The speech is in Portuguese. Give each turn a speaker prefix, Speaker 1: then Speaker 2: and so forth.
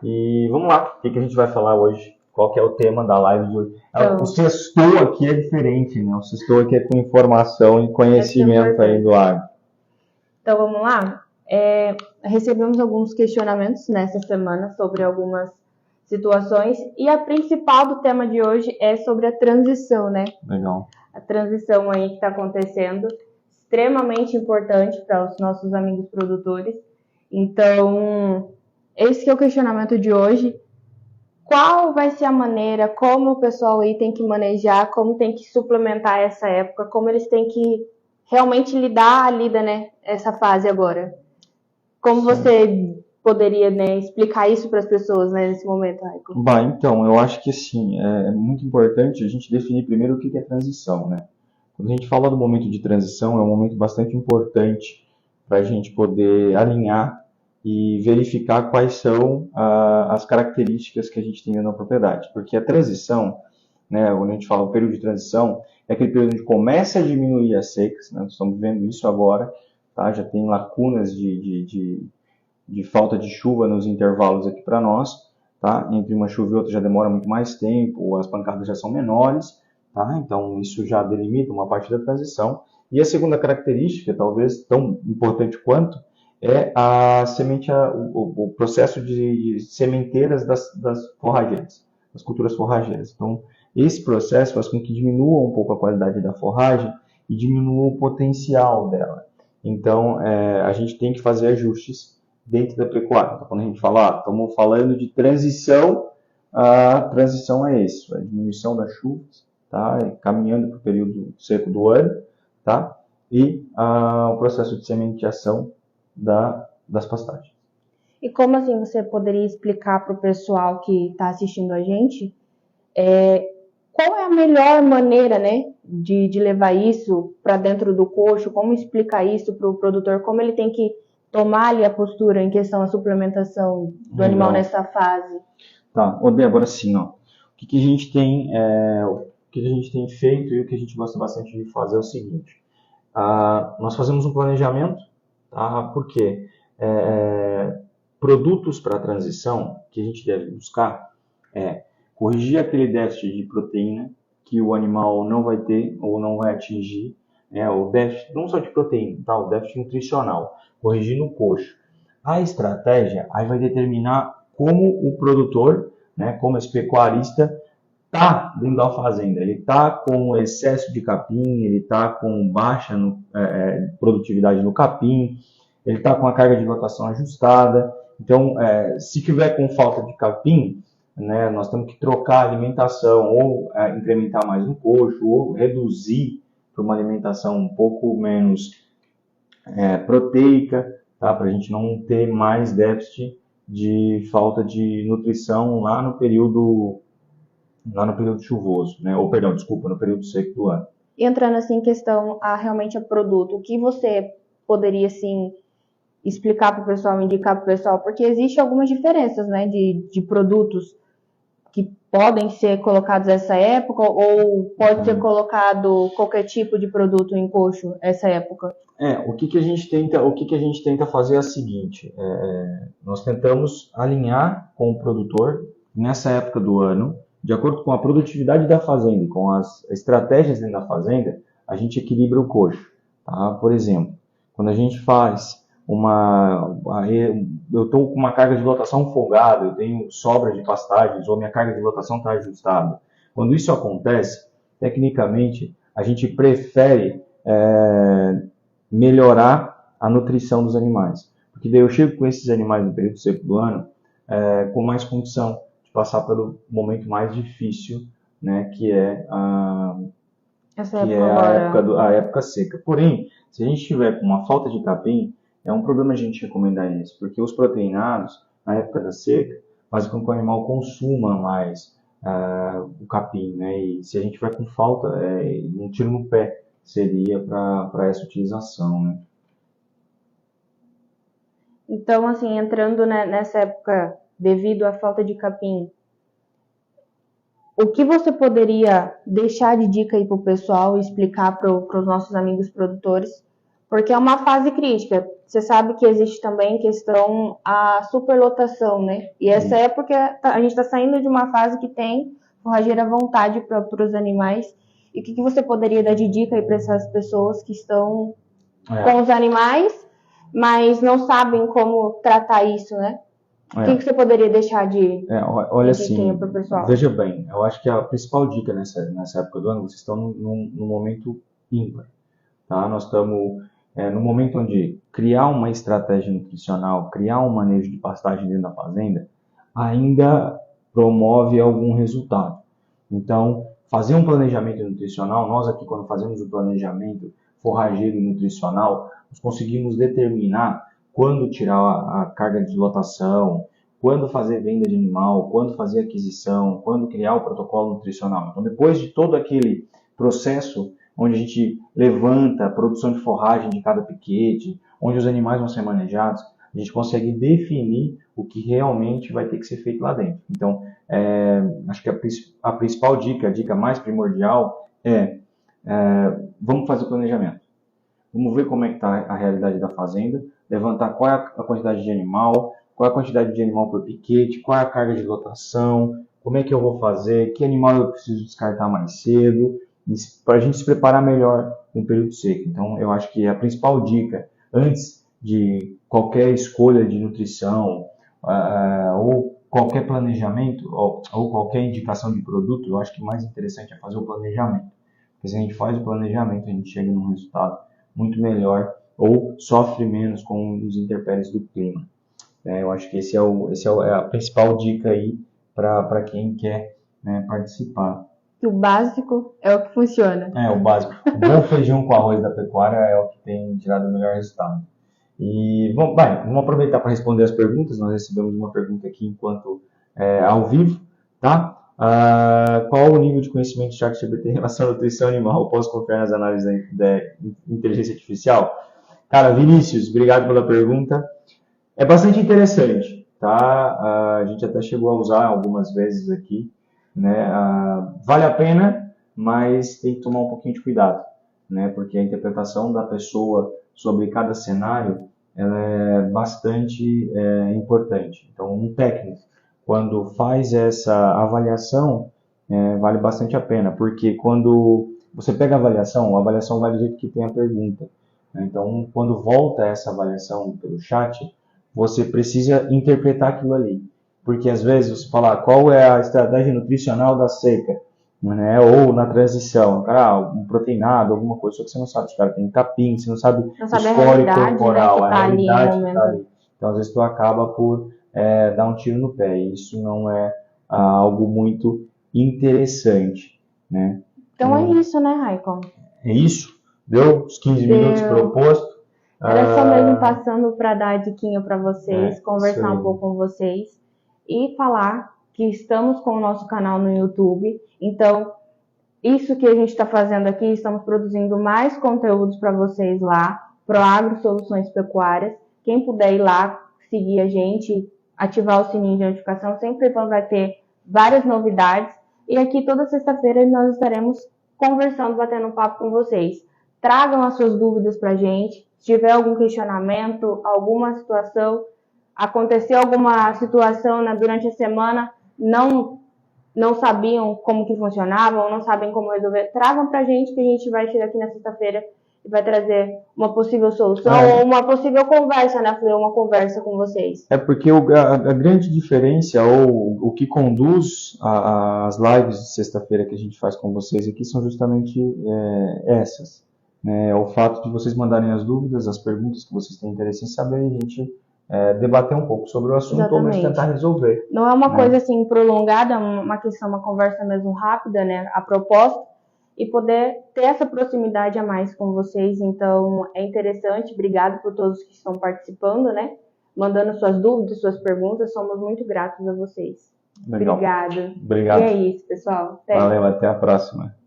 Speaker 1: E vamos lá, o que a gente vai falar hoje? Qual que é o tema da live de hoje?
Speaker 2: Então,
Speaker 1: O sextou aqui é diferente, né? O sextou aqui é com informação e conhecimento aí do agro.
Speaker 2: Então vamos lá? Recebemos alguns questionamentos nessa semana sobre algumas situações e a principal do tema de hoje é sobre a transição, né?
Speaker 1: Legal.
Speaker 2: A transição aí que está acontecendo, extremamente importante para os nossos amigos produtores. Então, esse que é o questionamento de hoje. Qual vai ser a maneira, como o pessoal aí tem que manejar, como tem que suplementar essa época, como eles têm que realmente lida, né, essa fase agora? Como você poderia, né, explicar isso para as pessoas, né, nesse momento, Raico?
Speaker 1: Bah, então, eu acho que sim, é muito importante a gente definir primeiro o que é transição, né? Quando a gente fala do momento de transição, é um momento bastante importante para a gente poder alinhar e verificar quais são as características que a gente tem na propriedade. Porque a transição, né, quando a gente fala o período de transição, é aquele período onde começa a diminuir as secas, né? Nós estamos vendo isso agora, tá? Já tem lacunas de falta de chuva nos intervalos aqui para nós, tá? Entre uma chuva e outra já demora muito mais tempo, as pancadas já são menores, tá? Então isso já delimita uma parte da transição. E a segunda característica, talvez tão importante quanto, é o processo de sementeiras das forrageiras, das culturas forrageiras. Então, esse processo faz com que diminua um pouco a qualidade da forragem e diminua o potencial dela. Então, a gente tem que fazer ajustes dentro da pecuária. Então, quando a gente fala, estamos falando de transição, a transição é isso, a diminuição das chuvas, tá? Caminhando para o período seco do ano, tá? E o processo de sementeação das pastagens.
Speaker 2: E como assim você poderia explicar para o pessoal que está assistindo a gente qual é a melhor maneira, né, de levar isso para dentro do coxo? Como explicar isso para o produtor? Como ele tem que tomar ali a postura em questão da suplementação do animal nessa fase?
Speaker 1: Tá, Débora, assim, ó, o que a gente tem, o que a gente tem feito e o que a gente gosta bastante de fazer é o seguinte: nós fazemos um planejamento, tá? Porque produtos para transição que a gente deve buscar é corrigir aquele déficit de proteína que o animal não vai ter ou não vai atingir, o déficit não só de proteína, tá? O déficit nutricional, corrigir no coxo. A estratégia aí vai determinar como o produtor, né, como esse pecuarista está dentro da fazenda. Ele está com excesso de capim, ele está com baixa produtividade no capim, ele está com a carga de lotação ajustada. Então, se tiver com falta de capim, né, nós temos que trocar a alimentação, ou incrementar mais no coxo, ou reduzir para uma alimentação um pouco menos proteica, tá, para a gente não ter mais déficit de falta de nutrição lá no período chuvoso, né? Ou perdão, desculpa, no período seco do ano.
Speaker 2: Entrando assim em questão realmente a produto, o que você poderia assim explicar para o pessoal, indicar para o pessoal, porque existe algumas diferenças, né, de produtos que podem ser colocados nessa época ou pode ser colocado qualquer tipo de produto em coxo essa época?
Speaker 1: O que a gente tenta fazer é o seguinte: nós tentamos alinhar com o produtor nessa época do ano, de acordo com a produtividade da fazenda, com as estratégias dentro da fazenda, a gente equilibra o coxo, tá? Por exemplo, quando a gente faz eu estou com uma carga de lotação folgada, eu tenho sobra de pastagens, ou minha carga de lotação está ajustada. Quando isso acontece, tecnicamente, a gente prefere melhorar a nutrição dos animais. Porque daí eu chego com esses animais no período seco do ano com mais condição de passar pelo momento mais difícil, né, que é a época seca. Porém, se a gente tiver com uma falta de capim, é um problema a gente recomendar isso, porque os proteinados, na época da seca, fazem com que o animal consuma mais o capim, né? E se a gente vai com falta, um tiro no pé seria para essa utilização, né?
Speaker 2: Então, assim, entrando nessa época, devido à falta de capim, o que você poderia deixar de dica aí para o pessoal e explicar para os nossos amigos produtores? Porque é uma fase crítica. você sabe que existe também questão a superlotação, né? E essa é porque a gente está saindo de uma fase que tem forrageira à vontade para os animais. E o que você poderia dar de dica aí para essas pessoas que estão com os animais, mas não sabem como tratar isso, né? O que você poderia deixar de
Speaker 1: olha assim,
Speaker 2: para o pessoal?
Speaker 1: Veja bem, eu acho que a principal dica nessa época do ano, vocês estão num momento ímpar, tá? Nós estamos no momento onde criar uma estratégia nutricional, criar um manejo de pastagem dentro da fazenda, ainda promove algum resultado. Então, fazer um planejamento nutricional, nós aqui quando fazemos o planejamento forrageiro e nutricional, nós conseguimos determinar quando tirar a carga de lotação, quando fazer venda de animal, quando fazer aquisição, quando criar o protocolo nutricional. Então, depois de todo aquele processo onde a gente levanta a produção de forragem de cada piquete, onde os animais vão ser manejados, a gente consegue definir o que realmente vai ter que ser feito lá dentro. Então, acho que a principal dica, a dica mais primordial vamos fazer o planejamento. Vamos ver como é que está a realidade da fazenda, levantar qual é a quantidade de animal, qual é a quantidade de animal por piquete, qual é a carga de lotação, como é que eu vou fazer, que animal eu preciso descartar mais cedo, para a gente se preparar melhor no período seco. Então, eu acho que a principal dica, antes de qualquer escolha de nutrição, ou qualquer planejamento, ou qualquer indicação de produto, eu acho que o mais interessante é fazer o planejamento. Porque se a gente faz o planejamento, a gente chega num resultado muito melhor, ou sofre menos com os intempéries do clima. Eu acho que esse é a principal dica aí para quem quer participar.
Speaker 2: Que o básico é o que funciona.
Speaker 1: O básico. O bom feijão com arroz da pecuária é o que tem tirado o melhor resultado. E vamos aproveitar para responder as perguntas. Nós recebemos uma pergunta aqui enquanto ao vivo, tá? Qual o nível de conhecimento do ChatGPT em relação à nutrição animal? Posso confiar nas análises da inteligência artificial? Cara, Vinícius, obrigado pela pergunta. É bastante interessante, tá? A gente até chegou a usar algumas vezes aqui, né? Vale a pena, mas tem que tomar um pouquinho de cuidado, né? Porque a interpretação da pessoa sobre cada cenário ela é bastante importante. Então, um técnico, quando faz essa avaliação, vale bastante a pena, porque quando você pega a avaliação vai do jeito que tem a pergunta. Né? Então, quando volta essa avaliação pelo chat, você precisa interpretar aquilo ali. Porque às vezes você fala qual é a estratégia nutricional da seca, né? Ou na transição, cara, um proteinado, alguma coisa, só que você não sabe se o cara tem capim, você não sabe o histórico corporal, a realidade que está ali. Então às vezes tu acaba por dar um tiro no pé, e isso não é algo muito interessante, né?
Speaker 2: Então é isso, né, Raikon?
Speaker 1: É isso? Deu os 15 minutos proposto?
Speaker 2: Era só mesmo passando para dar a diquinha para vocês, conversar um pouco com vocês e falar que estamos com o nosso canal no YouTube. Então, isso que a gente está fazendo aqui, estamos produzindo mais conteúdos para vocês lá, Proagro Soluções Pecuárias. Quem puder ir lá, seguir a gente, ativar o sininho de notificação, sempre vai ter várias novidades. E aqui toda sexta-feira nós estaremos conversando, batendo um papo com vocês. Tragam as suas dúvidas para a gente. Se tiver algum questionamento, alguma situação, aconteceu alguma situação durante a semana, não sabiam como que funcionava, ou não sabem como resolver, tragam pra gente que a gente vai chegar aqui na sexta-feira e vai trazer uma possível solução ou uma possível conversa, né? Uma conversa com vocês.
Speaker 1: Porque a grande diferença, ou o que conduz as lives de sexta-feira que a gente faz com vocês aqui, são justamente essas. O fato de vocês mandarem as dúvidas, as perguntas que vocês têm interesse em saber, e a gente debater um pouco sobre o assunto. Exatamente. Ou mesmo tentar resolver.
Speaker 2: Não é uma coisa assim prolongada, uma questão, uma conversa mesmo rápida, né? A propósito, e poder ter essa proximidade a mais com vocês. Então, é interessante. Obrigado por todos que estão participando, né? Mandando suas dúvidas, suas perguntas. Somos muito gratos a vocês.
Speaker 1: Legal.
Speaker 2: Obrigado.
Speaker 1: Obrigado.
Speaker 2: E é isso, pessoal.
Speaker 1: Valeu, até a próxima.